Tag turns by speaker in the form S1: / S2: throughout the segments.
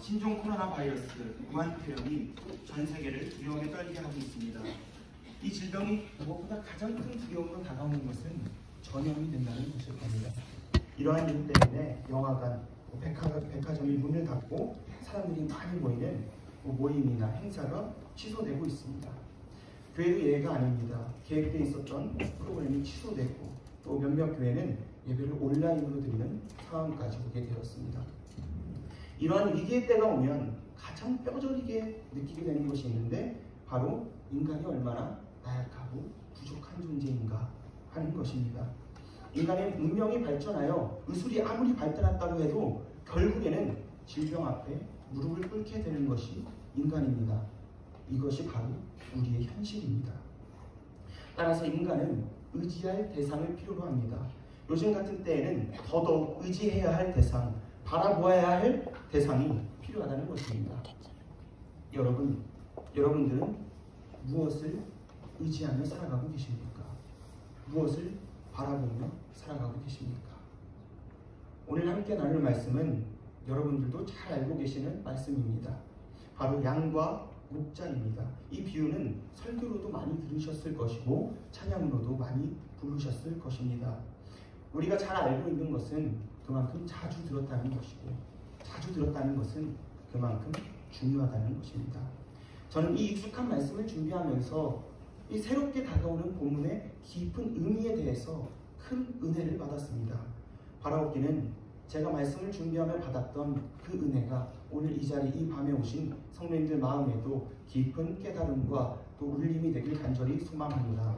S1: 신종 코로나 바이러스 무한폐렴이 전 세계를 두려움에 떨게 하고 있습니다. 이 질병이 무엇보다 가장 큰 두려움으로 다가오는 것은 전염이 된다는 것일 겁니다. 이러한 이유 때문에 영화관, 백화점이 문을 닫고 사람들이 많이 모이는 모임이나 행사가 취소되고 있습니다. 교회도 예외가 아닙니다. 계획되어 있었던 프로그램이 취소되고 또 몇몇 교회는 예배를 온라인으로 드리는 상황까지 오게 되었습니다. 이러한 위기의 때가 오면 가장 뼈저리게 느끼게 되는 것이 있는데 바로 인간이 얼마나 나약하고 부족한 존재인가 하는 것입니다. 인간의 문명이 발전하여 의술이 아무리 발달했다고 해도 결국에는 질병 앞에 무릎을 꿇게 되는 것이 인간입니다. 이것이 바로 우리의 현실입니다. 따라서 인간은 의지할 대상을 필요로 합니다. 요즘 같은 때에는 더더욱 의지해야 할 대상, 바라보아야 할 대상이 필요하다는 것입니다. 여러분들은 무엇을 의지하며 살아가고 계십니까? 무엇을 바라보며 살아가고 계십니까? 오늘 함께 나눌 말씀은 여러분들도 잘 알고 계시는 말씀입니다. 바로 양과 목자입니다. 이 비유는 설교로도 많이 들으셨을 것이고 찬양으로도 많이 부르셨을 것입니다. 우리가 잘 알고 있는 것은 그만큼 자주 들었다는 것이고 자주 들었다는 것은 그만큼 중요하다는 것입니다. 저는 이 익숙한 말씀을 준비하면서 이 새롭게 다가오는 본문의 깊은 의미에 대해서 큰 은혜를 받았습니다. 바라옵기는 제가 말씀을 준비하며 받았던 그 은혜가 오늘 이 자리 이 밤에 오신 성도님들 마음에도 깊은 깨달음과 또 울림이 되길 간절히 소망합니다.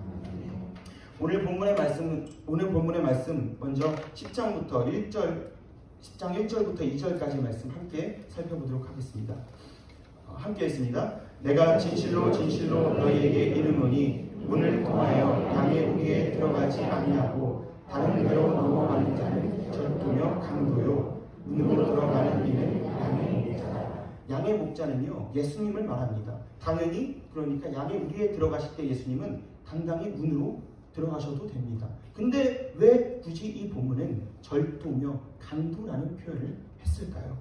S1: 오늘 본문의 말씀 먼저 10장 1절부터 2절까지 말씀 함께 살펴보도록 하겠습니다. 함께 했습니다. 내가 진실로 진실로 너희에게 이르노니 문을 통하여 양의 우리에 들어가지 아니하고 다른 데로 넘어가는 자는 절도며 강도요 문으로 들어가는 이는 양의 목자다. 양의 목자는요 예수님을 말합니다. 당연히 그러니까 양의 우리에 들어가실 때 예수님은 당당히 문으로 들어가셔도 됩니다. 근데 왜 굳이 이 본문은 절도며 강도라는 표현을 했을까요?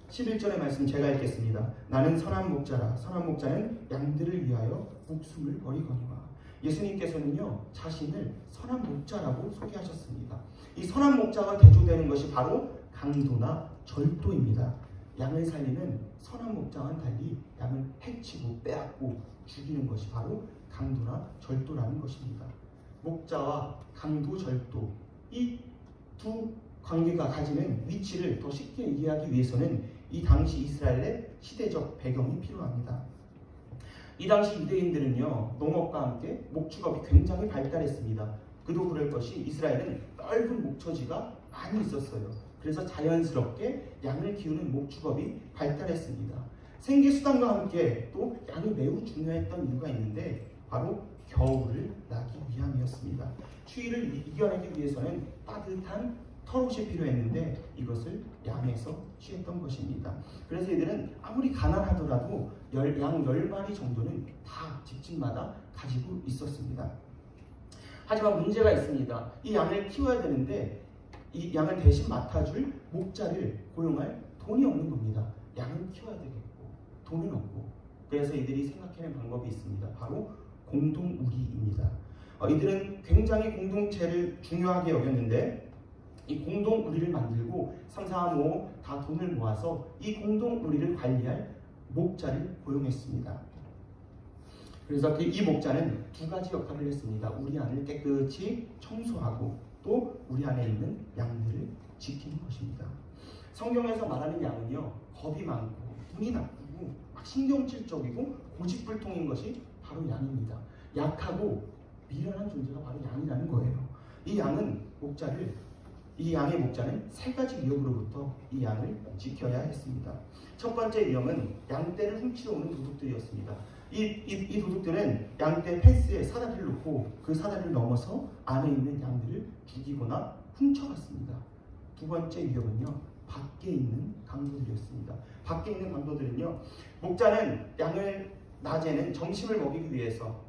S1: 11절의 말씀 제가 읽겠습니다. 나는 선한 목자라. 선한 목자는 양들을 위하여 목숨을 버리거니와. 예수님께서는요 자신을 선한 목자라고 소개하셨습니다. 이 선한 목자가 대조되는 것이 바로 강도나 절도입니다. 양을 살리는 선한 목자와는 달리 양을 해치고 빼앗고 죽이는 것이 바로 강도나 절도라는 것입니다. 목자와 강도, 절도 이 두 관계가 가지는 위치를 더 쉽게 이해하기 위해서는 이 당시 이스라엘의 시대적 배경이 필요합니다. 이 당시 유대인들은요 농업과 함께 목축업이 굉장히 발달했습니다. 그도 그럴 것이 이스라엘은 넓은 목처지가 많이 있었어요. 그래서 자연스럽게 양을 키우는 목축업이 발달했습니다. 생계수단과 함께 또 양이 매우 중요했던 이유가 있는데 바로 겨울을 나기 위함이었습니다. 추위를 이겨내기 위해서는 따뜻한 털옷이 필요했는데 이것을 양에서 취했던 것입니다. 그래서 이들은 아무리 가난하더라도 양 10마리 정도는 다 집집마다 가지고 있었습니다. 하지만 문제가 있습니다. 이 양을 키워야 되는데 이 양을 대신 맡아줄 목자를 고용할 돈이 없는 겁니다. 양을 키워야 되겠고 돈은 없고 그래서 이들이 생각해낸 방법이 있습니다. 바로 공동우리입니다. 이들은 굉장히 공동체를 중요하게 여겼는데 이 공동우리를 만들고 3, 4, 5 다 돈을 모아서 이 공동우리를 관리할 목자를 고용했습니다. 그래서 이 목자는 두 가지 역할을 했습니다. 우리 안을 깨끗이 청소하고 또 우리 안에 있는 양들을 지키는 것입니다. 성경에서 말하는 양은요 겁이 많고 눈이 나쁘고 막 신경질적이고 고집불통인 것이 바로 양입니다. 약하고 미련한 존재가 바로 양이라는 거예요. 이 양의 목자는 세 가지 위협으로부터 이 양을 지켜야 했습니다. 첫 번째 위험은 양떼를 훔치러 오는 도둑들이었습니다. 이 도둑들은 양떼 펜스에 사다리를 놓고 그 사다리를 넘어서 안에 있는 양들을 죽이거나 훔쳐갔습니다. 두 번째 위협은요 밖에 있는 강도들이었습니다. 밖에 있는 강도들은요 목자는 양을 낮에는 점심을 먹이기 위해서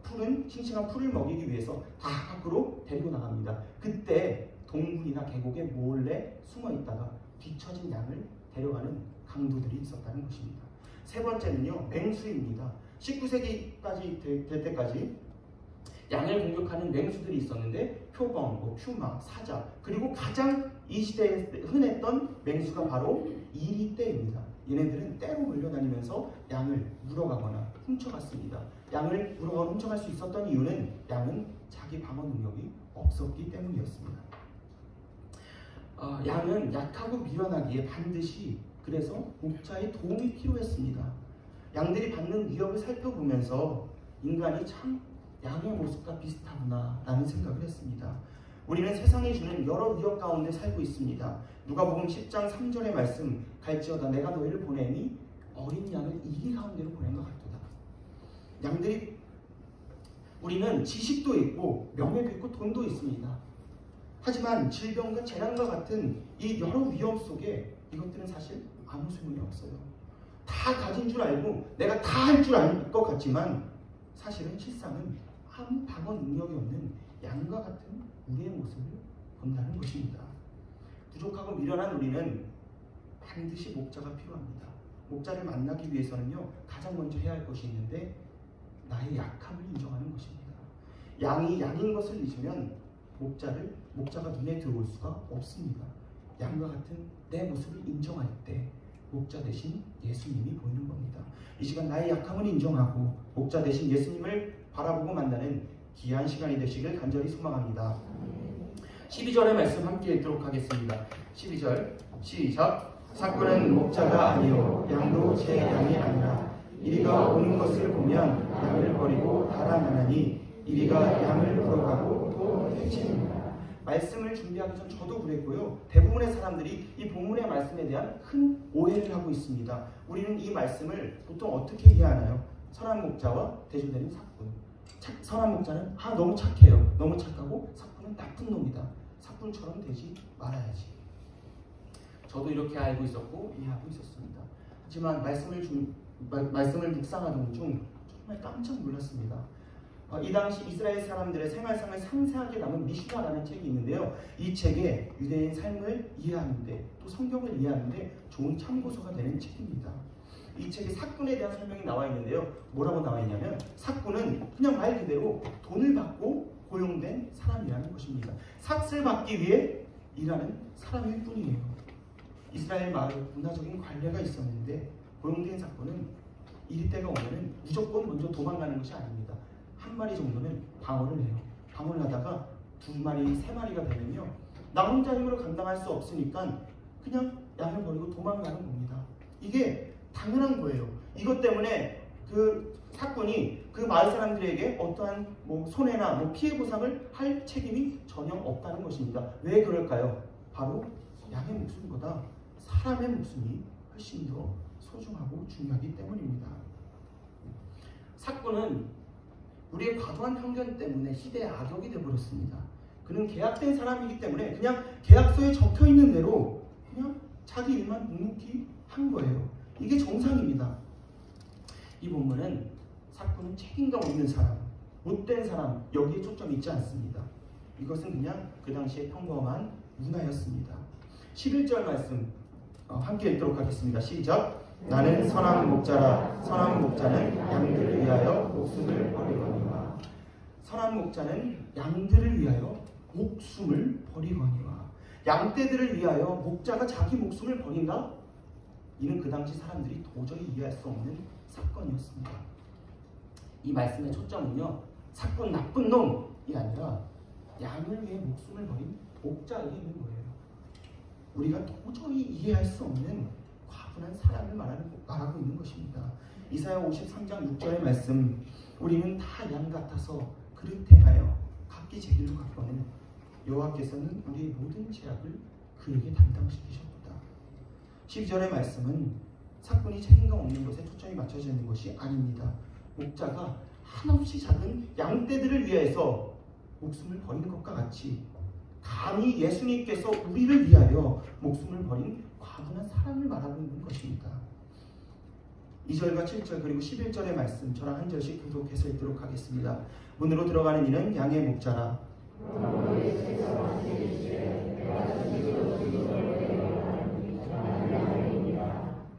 S1: 싱싱한 풀을 먹이기 위해서 다 밖으로 데리고 나갑니다. 그때 동굴이나 계곡에 몰래 숨어 있다가 뒤처진 양을 데려가는 강도들이 있었다는 것입니다. 세 번째는요, 맹수입니다. 19세기까지 될 때까지 양을 공격하는 맹수들이 있었는데 표범, 퓨마, 사자, 그리고 가장 이 시대에 흔했던 맹수가 바로 이리떼입니다. 얘네들은 떼로 몰려다니면서 양을 물어가거나 훔쳐갔습니다. 양을 물어가거나 훔쳐갈 수 있었던 이유는 양은 자기 방어 능력이 없었기 때문이었습니다. 양은 약하고 미련하기에 반드시 그래서 목자의 도움이 필요했습니다. 양들이 받는 위협을 살펴보면서 인간이 참 양의 모습과 비슷하구나 라는 생각을 했습니다. 우리는 세상이 주는 여러 위협 가운데 살고 있습니다. 누가복음 10장 3절의 말씀, 갈지어다 내가 너희를 보내니 어린 양을 이리 가운데로 보낸 것 같도다. 양들이, 우리는 지식도 있고 명예도 있고 돈도 있습니다. 하지만 질병과 재난과 같은 이 여러 위험 속에 이것들은 사실 아무 소용이 없어요. 다 가진 줄 알고 내가 다 할 줄 알 것 같지만 사실은 실상은 아무 방어 능력이 없는 양과 같은 우리의 모습을 본다는 것입니다. 부족하고 미련한 우리는 반드시 목자가 필요합니다. 목자를 만나기 위해서는요, 가장 먼저 해야 할 것이 있는데 나의 약함을 인정하는 것입니다. 양이 양인 것을 잊으면 목자가 눈에 들어올 수가 없습니다. 양과 같은 내 모습을 인정할 때 목자 대신 예수님이 보이는 겁니다. 이 시간 나의 약함을 인정하고 목자 대신 예수님을 바라보고 만나는 귀한 시간이 되시길 간절히 소망합니다. 12절의 말씀 함께 읽도록 하겠습니다. 12절 시작. 삭구는 목자가 아니요 양도 제 양이 아니라 이리가 오는 것을 보면 양을 버리고 달아나나니 이리가 양을 물어가고 또 해칩니다. 말씀을 준비하기 전 저도 그랬고요. 대부분의 사람들이 이 본문의 말씀에 대한 큰 오해를 하고 있습니다. 우리는 이 말씀을 보통 어떻게 이해하나요? 선한 목자와 대조되는 삭군. 선한 목자는 너무 착해요. 너무 착하고 삭군은 나쁜 놈이다. 삭군처럼 되지 말아야지. 저도 이렇게 알고 있었고 이해하고 있었습니다. 하지만 말씀을 묵상하던 중 정말 깜짝 놀랐습니다. 이 당시 이스라엘 사람들의 생활상을 상세하게 담은 미슈나라는 책이 있는데요. 이 책에 유대인 삶을 이해하는데 또 성경을 이해하는데 좋은 참고서가 되는 책입니다. 이 책에 삭군에 대한 설명이 나와 있는데요. 뭐라고 나와 있냐면 삭군은 그냥 말 그대로 돈을 받고 고용된 사람이라는 것입니다. 삭을 받기 위해 일하는 사람일 뿐이에요. 이스라엘 마을 문화적인 관례가 있었는데 고용된 삭군은 이리 때가 오면은 무조건 먼저 도망가는 것이 아닙니다. 한 마리 정도는 방어를 해요. 방어를 하다가 두 마리, 세 마리가 되면요. 나 혼자 힘으로 감당할 수 없으니까 그냥 양을 버리고 도망가는 겁니다. 이게 당연한 거예요. 이것 때문에 그 삭군이 그 마을 사람들에게 어떠한 손해나 피해 보상을 할 책임이 전혀 없다는 것입니다. 왜 그럴까요? 바로 양의 목숨보다 사람의 목숨이 훨씬 더 소중하고 중요하기 때문입니다. 삭군은 우리의 과도한 편견 때문에 시대의 악역이 되어버렸습니다. 그는 계약된 사람이기 때문에 그냥 계약서에 적혀있는 대로 그냥 자기 일만 묵묵히 한 거예요. 이게 정상입니다. 이 본문은 삭군은 책임감 없는 사람, 못된 사람 여기에 초점이 있지 않습니다. 이것은 그냥 그 당시의 평범한 문화였습니다. 11절 말씀 함께 읽도록 하겠습니다. 시작. 나는 선한 목자라. 선한 목자는 양들을 위하여 목숨을 버리거니와. 선한 목자는 양들을 위하여 목숨을 버리거니와. 양떼들을 위하여 목자가 자기 목숨을 버린다? 이는 그 당시 사람들이 도저히 이해할 수 없는 사건이었습니다. 이 말씀의 초점은요, 삭군 나쁜 놈이 아니라 양을 위해 목숨을 버린 목자에게 있는 거예요. 우리가 도저히 이해할 수 없는 과분한 사랑을 말하고 있는 것입니다. 이사야 53장 6절의 말씀, 우리는 다 양 같아서 그를 대하여 각기 제 길로 갔거늘 여호와께서는 우리의 모든 죄악을 그에게 담당시키셨다. 12절의 말씀은 삭군이 책임감 없는 것에 초점이 맞춰져 있는 것이 아닙니다. 목자가 한없이 작은 양떼들을 위해서 목숨을 버리는 것과 같이 감히 예수님께서 우리를 위하여 목숨을 버린 과분한 사랑을 말하고 있는 것입니다. 2절과 7절 그리고 11절의 말씀 저랑 한 절씩 교독해서 읽도록 하겠습니다. 문으로 들어가는 이는 양의 목자라.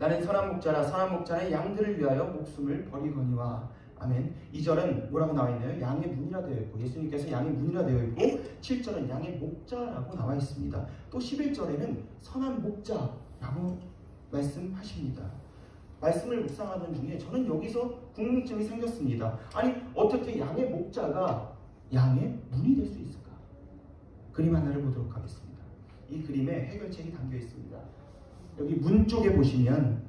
S1: 나는 선한 목자라 선한 목자는 양들을 위하여 목숨을 버리거니와. 아멘. 2절은 뭐라고 나와 있나요? 양의 문이라 되어 있고, 예수님께서 양의 문이라 되어 있고, 7절은 양의 목자라고 나와 있습니다. 또 11절에는 선한 목자라고 말씀하십니다. 말씀을 묵상하던 중에 저는 여기서 궁금증이 생겼습니다. 아니, 어떻게 양의 목자가 양의 문이 될 수 있을까? 그림 하나를 보도록 하겠습니다. 이 그림에 해결책이 담겨 있습니다. 여기 문 쪽에 보시면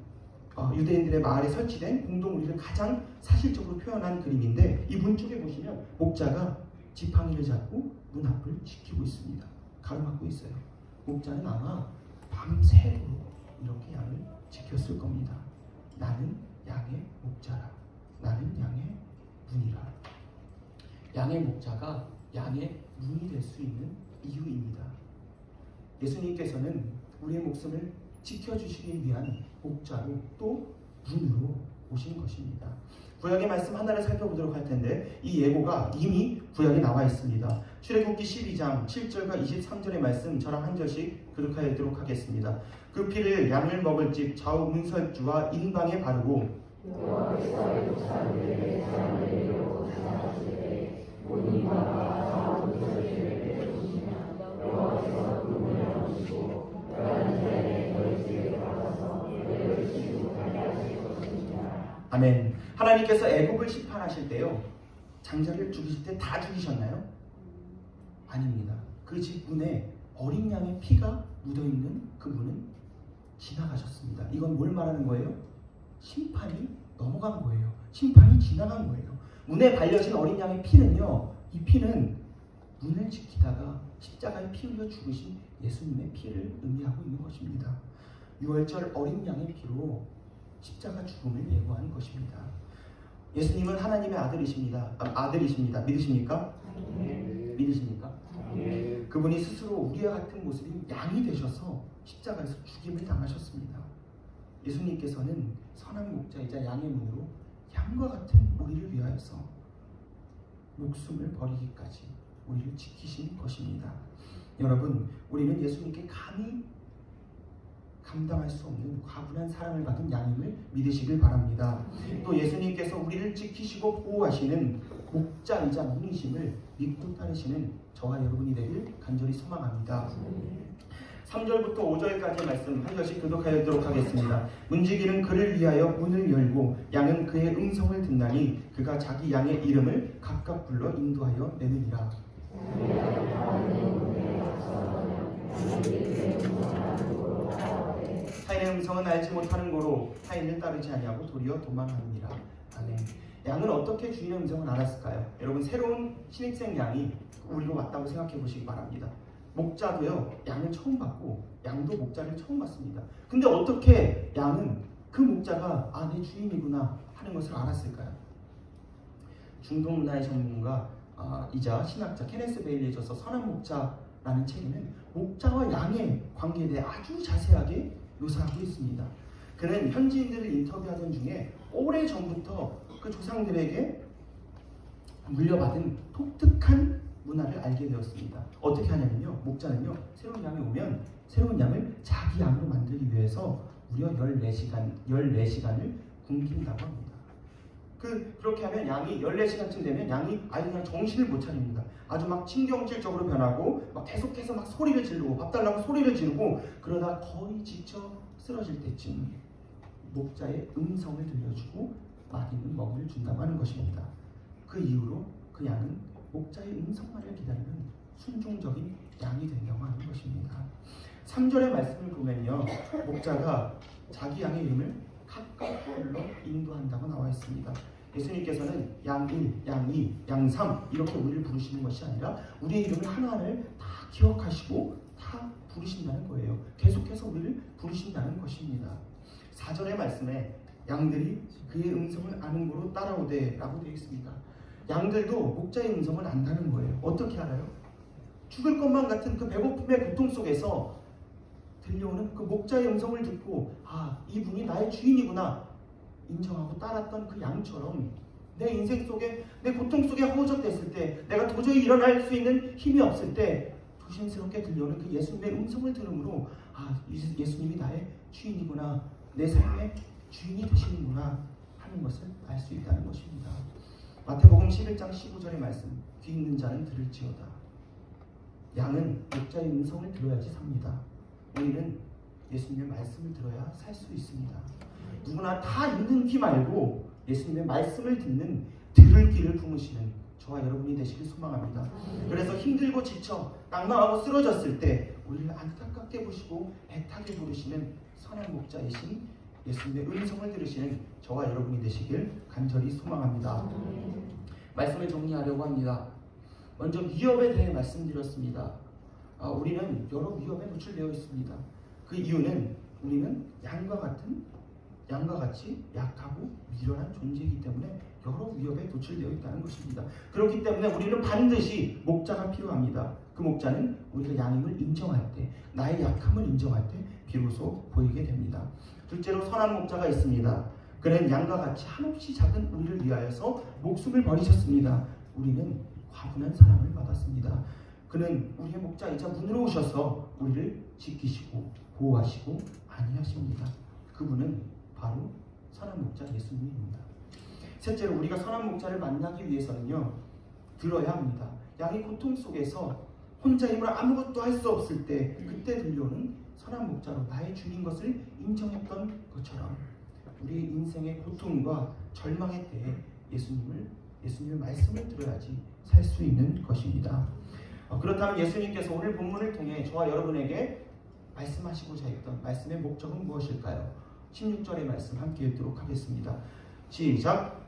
S1: 유대인들의 마을에 설치된 공동우리를 가장 사실적으로 표현한 그림인데, 이 문 쪽에 보시면 목자가 지팡이를 잡고 문 앞을 지키고 있습니다. 가로막고 있어요. 목자는 아마 밤새도록 이렇게 양을 지켰을 겁니다. 나는 양의 목자라. 나는 양의 문이라. 양의 목자가 양의 문이 될 수 있는 이유입니다. 예수님께서는 우리의 목숨을 지켜주시기 위한 목자로 또 문으로 오신 것입니다. 구약의 말씀 하나를 살펴보도록 할 텐데, 이 예고가 이미 구약에 나와 있습니다. 출애굽기 12장 7절과 23절의 말씀 저랑 한 절씩 교독하여 읽도록 하겠습니다. 그 피를 양을 먹을 집 좌우 문설주와 인방에 바르고 아멘. 하나님께서 애굽을 심판하실 때요, 장자를 죽이실 때 다 죽이셨나요? 아닙니다. 그 집 문에 어린 양의 피가 묻어있는 그 문은 지나가셨습니다. 이건 뭘 말하는 거예요? 심판이 넘어간 거예요. 심판이 지나간 거예요. 문에 발려진 어린 양의 피는요, 이 피는 문을 지키다가 십자가에 피 흘려 죽으신 예수님의 피를 의미하고 있는 것입니다. 유월절 어린 양의 피로 십자가 죽음을 예고하는 것입니다. 예수님은 하나님의 아들이십니다. 믿으십니까? 믿으십니까? 그분이 스스로 우리와 같은 모습인 양이 되셔서 십자가에서 죽임을 당하셨습니다. 예수님께서는 선한 목자이자 양의 문으로 양과 같은 우리를 위하여서 목숨을 버리기까지 우리를 지키신 것입니다. 여러분, 우리는 예수님께 감히 감당할 수 없는 과분한 사랑을 받은 양임을 믿으시길 바랍니다. 또 예수님께서 우리를 지키시고 보호하시는 목자이자 문이심을 믿고 따르시는 저와 여러분이 되길 간절히 소망합니다. 3절부터 5절까지의 말씀 한 절씩 교독하여 읽도록 하겠습니다. 문지기는 그를 위하여 문을 열고 양은 그의 음성을 듣나니 그가 자기 양의 이름을 각각 불러 인도하여 내느니라. 타인의 음성은 알지 못하는 고로 타인을 따르지 아니하고 도리어 도망하느니라. 아멘. 양은 어떻게 주인의 음성을 알았을까요? 여러분, 새로운 신입생 양이 우리로 왔다고 생각해 보시기 바랍니다. 목자도요, 양을 처음 봤고 양도 목자를 처음 봤습니다. 근데 어떻게 양은 그 목자가 내 주인이구나 하는 것을 알았을까요? 중동 문화의 전문가 이자 신학자 케네스 베일리에 써서 선한 목자라는 책에는 목자와 양의 관계에 대해 아주 자세하게 묘사하고 있습니다. 그는 현지인들을 인터뷰하던 중에 오래전부터 그 조상들에게 물려받은 독특한 문화를 알게 되었습니다. 어떻게 하냐면요, 목자는요, 새로운 양이 오면 새로운 양을 자기 양으로 만들기 위해서 무려 14시간을 굶긴다고 합니다. 그렇게 하면 양이 14시간쯤 되면 양이 아예 그냥 정신을 못 차립니다. 아주 막 신경질적으로 변하고 막 계속해서 막 소리를 지르고 밥 달라고 소리를 지르고, 그러다 거의 지쳐 쓰러질 때쯤 목자의 음성을 들려주고 맛있는 먹이를 준다고 하는 것입니다. 그 이후로 그 양은 목자의 음성만을 기다리는 순종적인 양이 된다고 하는 것입니다. 3절의 말씀을 보면요, 목자가 자기 양의 이름을 각각 불러 인도한다고 나와 있습니다. 예수님께서는 양 1, 양 2, 양 3 이렇게 우리를 부르시는 것이 아니라 우리의 이름을 하나하나를 다 기억하시고 다 부르신다는 거예요. 계속해서 우리를 부르신다는 것입니다. 4절의 말씀에 양들이 그의 음성을 아는 고로 따라오되 라고 되어 있습니다. 양들도 목자의 음성을 안다는 거예요. 어떻게 알아요? 죽을 것만 같은 그 배고픔의 고통 속에서 들려오는 그 목자의 음성을 듣고 이분이 나의 주인이구나 인정하고 따랐던 그 양처럼 내 인생 속에, 내 고통 속에 허우적댔을 때, 내가 도저히 일어날 수 있는 힘이 없을 때 조심스럽게 들려오는 그 예수님의 음성을 들음으로 예수님이 나의 주인이구나 내 삶의 주인이 되시는구나 하는 것을 알 수 있다는 것입니다. 마태복음 11장 15절의 말씀, 귀 있는 자는 들을지어다. 양은 목자의 음성을 들어야지 삽니다. 우리는 예수님의 말씀을 들어야 살 수 있습니다. 누구나 다 있는 귀 말고 예수님의 말씀을 듣는 들을 귀를 품으시는 저와 여러분이 되시길 소망합니다. 그래서 힘들고 지쳐 낭망하고 쓰러졌을 때 우리를 안타깝게 보시고 애타게 부르시는 선한 목자이신 예수님의 음성을 들으시는 저와 여러분이 되시길 간절히 소망합니다. 말씀을 정리하려고 합니다. 먼저 위협에 대해 말씀드렸습니다. 우리는 여러 위협에 노출되어 있습니다. 그 이유는 우리는 양과 같이 약하고 미련한 존재이기 때문에 여러 위협에 노출되어 있다는 것입니다. 그렇기 때문에 우리는 반드시 목자가 필요합니다. 그 목자는 우리가 양임을 인정할 때, 나의 약함을 인정할 때 비로소 보이게 됩니다. 둘째로 선한 목자가 있습니다. 그는 양과 같이 한없이 작은 우리를 위하여서 목숨을 버리셨습니다. 우리는 과분한 사랑을 받았습니다. 그는 우리의 목자이자 문으로 오셔서 우리를 지키시고 보호하시고 안위하십니다. 그분은 바로 선한 목자 예수님입니다. 셋째로 우리가 선한 목자를 만나기 위해서는요, 들어야 합니다. 양이 고통 속에서 혼자 힘으로 아무것도 할 수 없을 때 그때 들려오는 선한 목자로 나의 주인 것을 인정했던 것처럼 우리의 인생의 고통과 절망의 때에 예수님의 말씀을 들어야지 살 수 있는 것입니다. 그렇다면 예수님께서 오늘 본문을 통해 저와 여러분에게 말씀하시고자 했던 말씀의 목적은 무엇일까요? 16절의 말씀 함께 읽도록 하겠습니다. 시작!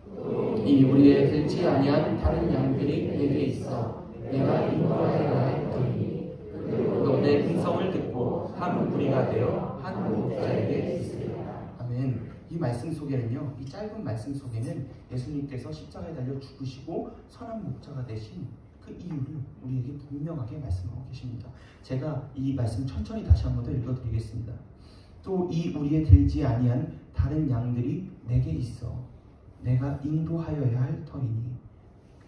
S2: 이 우리의 들지 아니한 다른 양들이 내게 있어 내가 인도하여야 했더니 그들도 내 음성을 듣고 한 무리가 되어 한 목자에게 있으리라.
S1: 아멘. 이 말씀 속에는요, 이 짧은 말씀 속에는 예수님께서 십자가에 달려 죽으시고 선한 목자가 되신 그 이유를 우리에게 분명하게 말씀하고 계십니다. 제가 이 말씀 천천히 다시 한 번 더 읽어드리겠습니다. 또 이 우리의 들지 아니한 다른 양들이 내게 있어 내가 인도하여야 할 터이니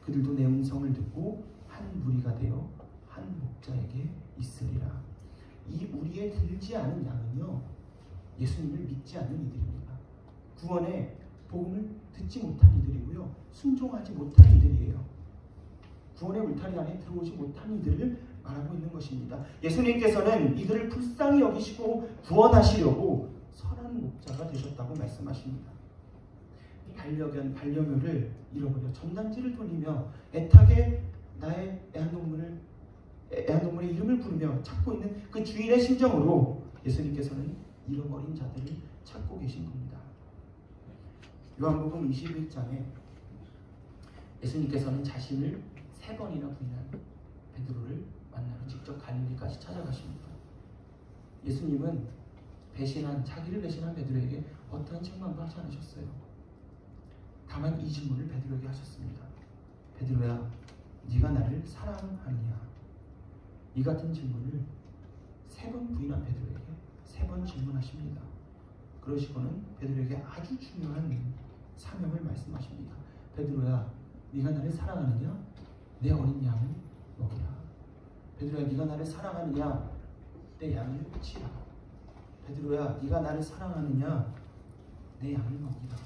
S1: 그들도 내 음성을 듣고 한 무리가 되어 한 목자에게 있으리라. 이 우리의 들지 않은 양은요, 예수님을 믿지 않는 이들입니다. 구원의 복음을 듣지 못한 이들이고요, 순종하지 못한 이들이에요. 구원의 울타리 안에 들어오지 못한 이들을 말하고 있는 것입니다. 예수님께서는 이들을 불쌍히 여기시고 구원하시려고 선한 목자가 되셨다고 말씀하십니다. 반려묘를 잃어버려 전단지를 돌리며 애타게 나의 애완동물의 이름을 부르며 찾고 있는 그 주인의 심정으로 예수님께서는 잃어버린 자들을 찾고 계신 겁니다. 요한복음 21장에 예수님께서는 자신을 3번이나 부인한 베드로를 만나러 직접 갈릴리까지 찾아가십니다. 예수님은 자기를 배신한 베드로에게 어떠한 책망도 하지 않으셨어요. 다만 이 질문을 베드로에게 하셨습니다. 베드로야, 네가 나를 사랑하느냐? 이 같은 질문을 3번 부인한 베드로에게 3번 질문하십니다. 그러시고는 베드로에게 아주 중요한 사명을 말씀하십니다. 베드로야, 네가 나를 사랑하느냐? 내 어린 양을 먹이라. 베드로야, 네가 나를 사랑하느냐? 내 양을 치라. 베드로야, 네가 나를 사랑하느냐? 내 양을 먹이라.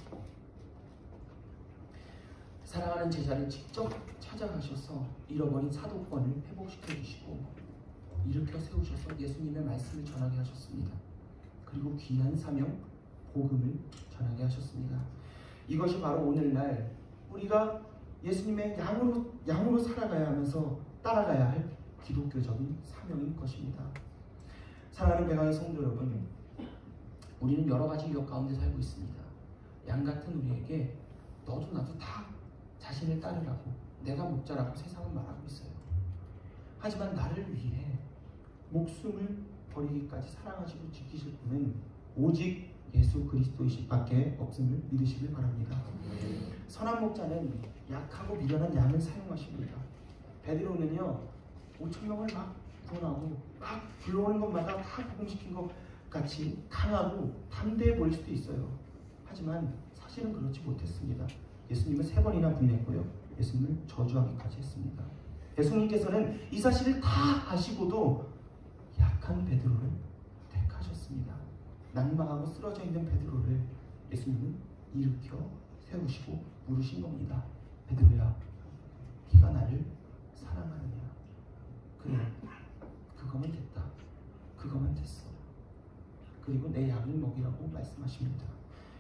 S1: 사랑하는 제자를 직접 찾아가셔서 잃어버린 사도권을 회복시켜 주시고 일으켜 세우셔서 예수님의 말씀을 전하게 하셨습니다. 그리고 귀한 사명, 복음을 전하게 하셨습니다. 이것이 바로 오늘날 우리가 예수님의 양으로 살아가야 하면서 따라가야 할 기독교적인 사명인 것입니다. 사랑하는 배강의 성도 여러분, 우리는 여러 가지 유혹 가운데 살고 있습니다. 양 같은 우리에게 너도 나도 다 자신을 따르라고, 내가 목자라고 세상은 말하고 있어요. 하지만 나를 위해 목숨을 버리기까지 사랑하시고 지키실 분은 오직 예수 그리스도이신 밖에 없음을 믿으시길 바랍니다. 선한 목자는 약하고 미련한 양을 사용하십니다. 베드로는요, 5,000명을 막 구원하고 막 불러오는 것마다 다 복음시킨 것 같이 강하고 담대해 보일 수도 있어요. 하지만 사실은 그렇지 못했습니다. 예수님을 3번이나 부인했고요, 예수님을 저주하기까지 했습니다. 예수님께서는 이 사실을 다 아시고도 약한 베드로를 택하셨습니다. 낭망하고 쓰러져 있는 베드로를 예수님은 일으켜 세우시고 물으신 겁니다. 베드로야, 네가 나를 사랑하느냐? 그래, 그거면 됐다. 그거면 됐어. 그리고 내 양을 먹이라고 말씀하십니다.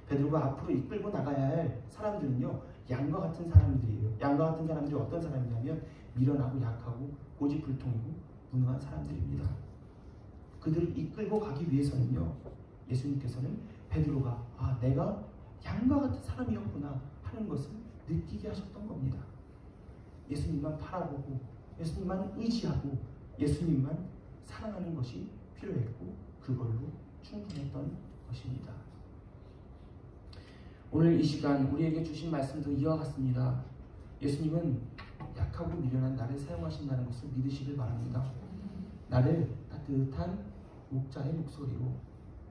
S1: 베드로가 앞으로 이끌고 나가야 할 사람들은요, 양과 같은 사람들이에요. 양과 같은 사람들이 어떤 사람이냐면 미련하고 약하고 고집불통이고 무능한 사람들입니다. 그들을 이끌고 가기 위해서는요, 예수님께서는 베드로가 내가 양과 같은 사람이었구나 하는 것을 느끼게 하셨던 겁니다. 예수님만 바라보고 예수님만 의지하고 예수님만 사랑하는 것이 필요했고 그걸로 충분했던 것입니다. 오늘 이 시간 우리에게 주신 말씀도 이와 같습니다. 예수님은 약하고 미련한 나를 사용하신다는 것을 믿으시길 바랍니다. 나를 따뜻한 목자의 목소리로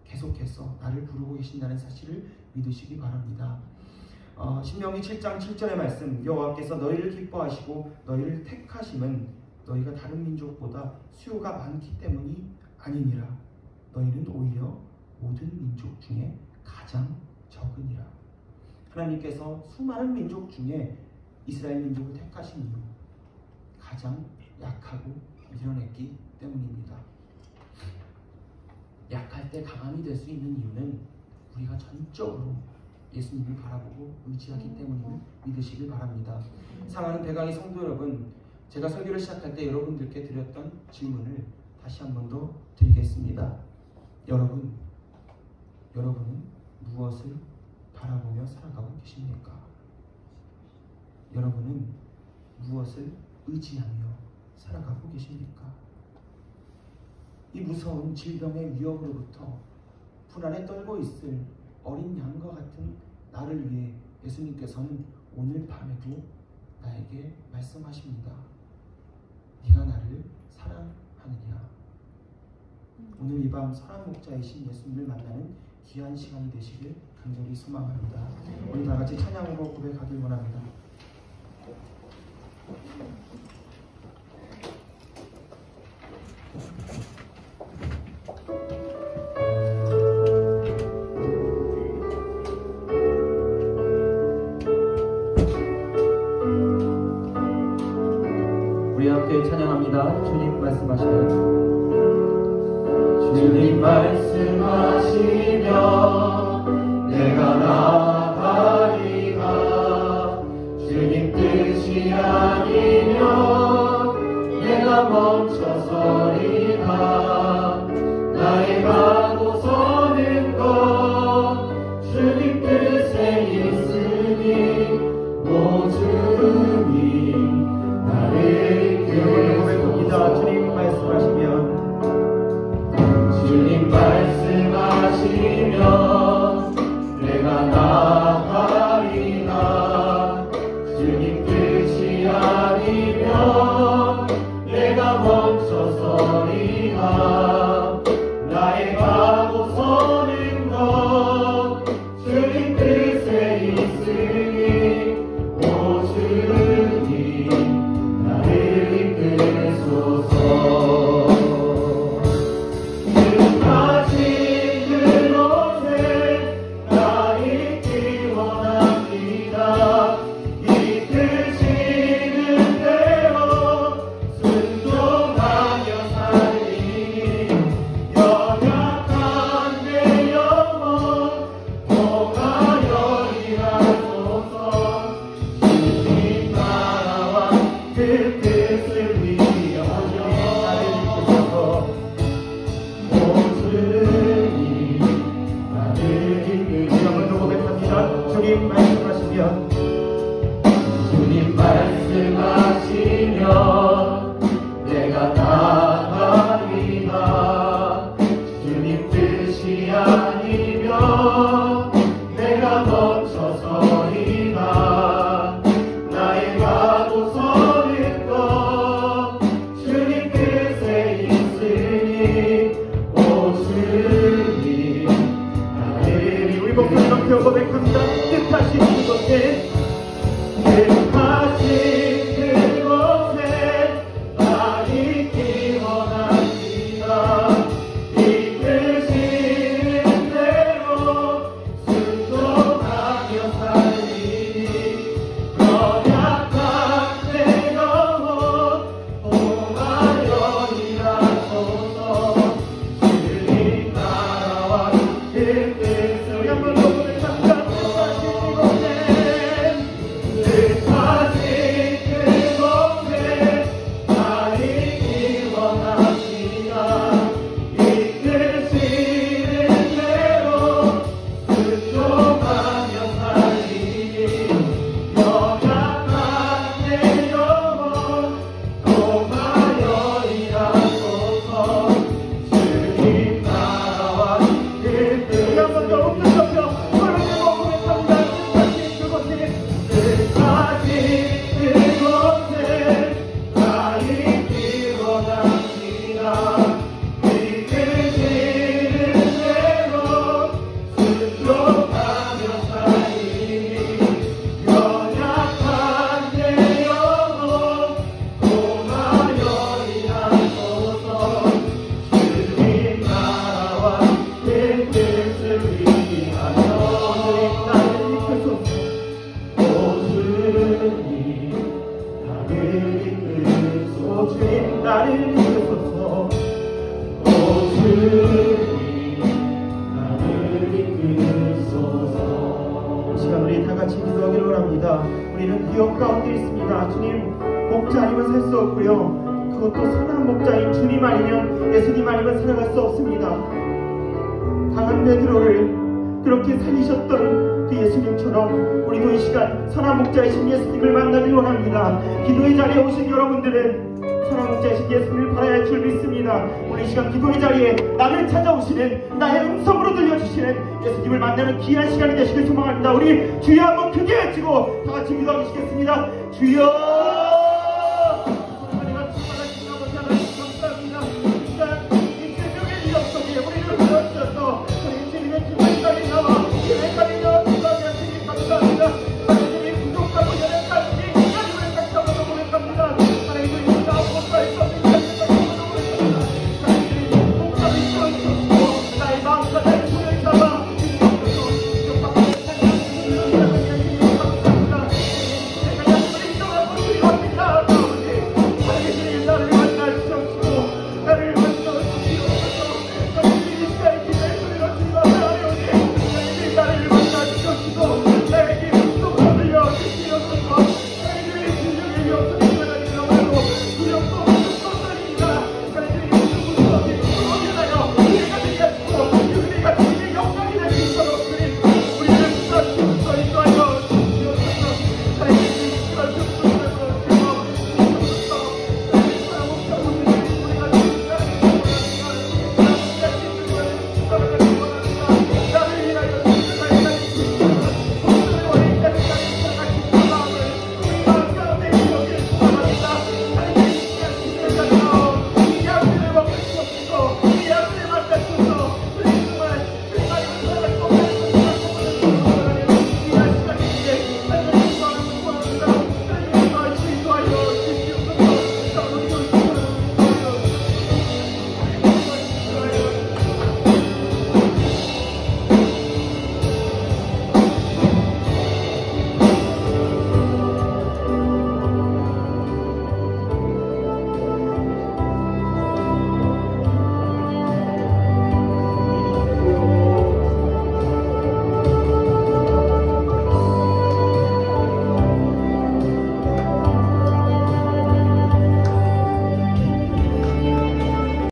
S1: 계속해서 나를 부르고 계신다는 사실을 믿으시기 바랍니다. 신명기 7장 7절의 말씀, 여호와께서 너희를 기뻐하시고 너희를 택하심은 너희가 다른 민족보다 수요가 많기 때문이 아니니라. 너희는 오히려 모든 민족 중에 가장 적으니라. 하나님께서 수많은 민족 중에 이스라엘 민족을 택하신 이유, 가장 약하고 미련했기 때문입니다. 약할 때 강함이 될 수 있는 이유는 우리가 전적으로 예수님을 바라보고 의지하기 때문임을 믿으시길 바랍니다. 사랑하는 대강의 성도 여러분, 제가 설교를 시작할 때 여러분들께 드렸던 질문을 다시 한 번 더 드리겠습니다. 여러분은 무엇을 바라보며 살아가고 계십니까? 여러분은 무엇을 의지하며 살아가고 계십니까? 이 무서운 질병의 위협으로부터 불안에 떨고 있을 어린 양과 같은 나를 위해 예수님께서는 오늘 밤에도 나에게 말씀하십니다. 네가 나를 사랑하느냐? 오늘 이 밤 선한 목자이신 예수님을 만나는 귀한 시간이 되시길 간절히 소망합니다. 우리 다 같이 찬양으로 고백하길 원합니다. 우리 함께 찬양합니다. 주님 말씀하시면
S2: 주님 말씀하시면 내가 나아가리라. 주님 뜻이 아니면 내가 멈춰서리라. 나의 가고 서는 것 주님 뜻에 있으니 모주니 나를
S1: 고백합니다. 주님 말씀하시면
S2: 주님 말씀하시면 내가 나아가리라. 주님 뜻이 아니면 내가 멈춰서리라. 나의 가고 서는 것 주님 뜻에 있으니 오 주님 나를 이끌소서. 주님 말씀하시면 내가 나아가리라. 주님 뜻이 아니면 내가 멈춰서리라. 나의 가고 서는 것 주님 뜻에 있으니 오 주님 나를
S1: 우리 목소리 높여 고백합니다. 뜻하신 그곳에 뜻하신 그곳에 나 있기 원합니다. 이끄시는
S2: 나와 내 뜻을 위하여 나를 이끌소서. 주님 나를 이끌소서. 주님 나를 이끌소서. 주님 나를 이끌소서.
S1: 이 시간 우리 다 같이 기도하기를 원합니다. 우리는 위험 가운데 있습니다. 주님, 목자 아니면 살 수 없고요. 그것도 선한 목자인 주님 아니면, 예수님 아니면 살아갈 수 없습니다. 강한 베드로를 그렇게 살리셨던 그 예수님처럼 우리도 이 시간 선한 목자이신 예수님을 만나길 원합니다. 기도의 자리에 오신 여러분들은 선한 목자이신 예수님을 바라야 할 줄 믿습니다. 오늘 이 시간 기도의 자리에 나를 찾아오시는, 나의 음성으로 들려주시는 예수님을 만나는 귀한 시간이 되시길 소망합니다. 우리 주여 한번 크게 외치고 다 같이 기도하시겠습니다. 주여.